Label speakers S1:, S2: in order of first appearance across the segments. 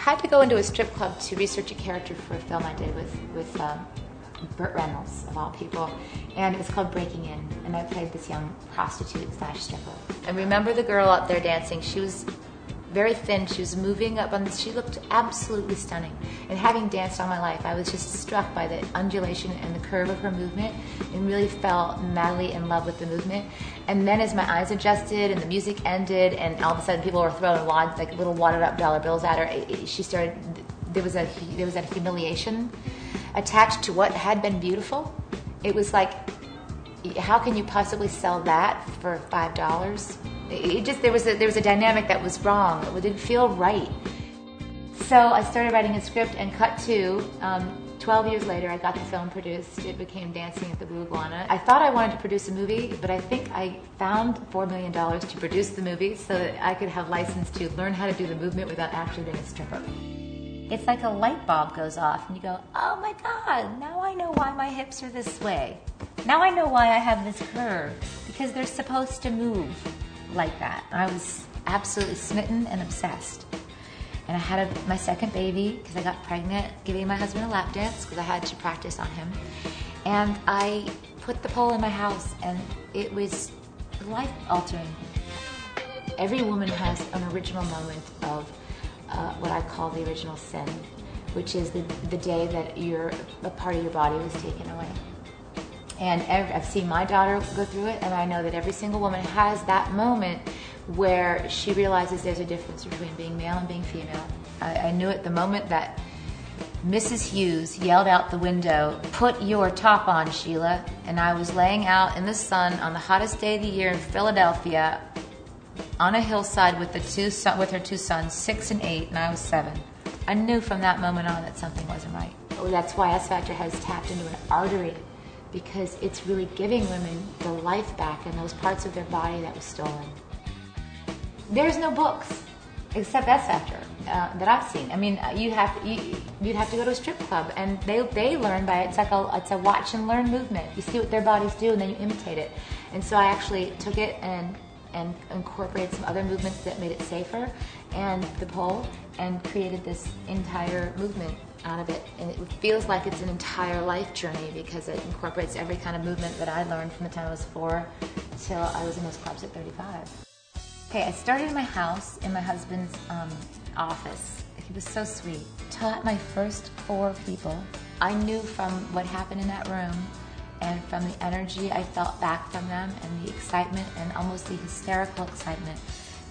S1: had to go into a strip club to research a character for a film I did with Burt Reynolds, of all people, and it was called Breaking In, and I played this young prostitute slash stripper. I remember the girl out there dancing. She was very thin. She was moving up on this. She looked absolutely stunning. And having danced all my life, I was just struck by the undulation and the curve of her movement and really fell madly in love with the movement. And then as my eyes adjusted and the music ended and all of a sudden people were throwing like little wadded up dollar bills at her, she started, there was a humiliation attached to what had been beautiful. It was like, how can you possibly sell that for $5? There was a dynamic that was wrong. It didn't feel right. So I started writing a script, and cut to 12 years later, I got the film produced. It became Dancing at the Blue Iguana. I thought I wanted to produce a movie, but I think I found $4 million to produce the movie so that I could have license to learn how to do the movement without actually being a stripper. It's like a light bulb goes off, and you go, oh my God, now I know why my hips are this way. Now I know why I have this curve, because they're supposed to move like that. I was absolutely smitten and obsessed. And I had my second baby because I got pregnant, giving my husband a lap dance because I had to practice on him. And I put the pole in my house, and it was life-altering. Every woman has an original moment of what I call the original sin, which is the day that a part of your body was taken away. And I've seen my daughter go through it, and I know that every single woman has that moment where she realizes there's a difference between being male and being female. I knew it the moment that Mrs. Hughes yelled out the window, "Put your top on, Sheila." And I was laying out in the sun on the hottest day of the year in Philadelphia on a hillside with her two sons, 6 and 8, and I was 7. I knew from that moment on that something wasn't right. Oh, that's why S Factor has tapped into an artery, because it's really giving women the life back in those parts of their body that was stolen. There's no books except S Factor that I've seen. I mean, you'd have to go to a strip club, and they learn by it. It's a watch and learn movement. You see what their bodies do, and then you imitate it. And so I actually took it and incorporated some other movements that made it safer, and the pole, and created this entire movement out of it. And it feels like it's an entire life journey because it incorporates every kind of movement that I learned from the time I was 4 till I was in those clubs at 35. Okay, I started in my house, in my husband's office. He was so sweet. Taught my first 4 people. I knew from what happened in that room and from the energy I felt back from them and the excitement and almost the hysterical excitement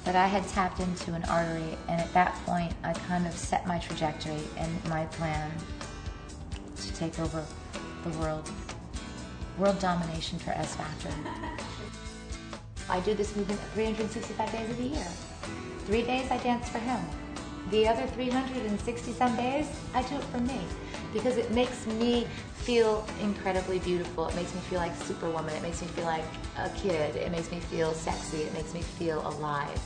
S1: that I had tapped into an artery, and at that point I kind of set my trajectory and my plan to take over the world. World domination for S Factor. I do this movement 365 days of the year. 3 days I dance for him. The other 360-some days, I do it for me, because it makes me feel incredibly beautiful. It makes me feel like Superwoman. It makes me feel like a kid. It makes me feel sexy. It makes me feel alive.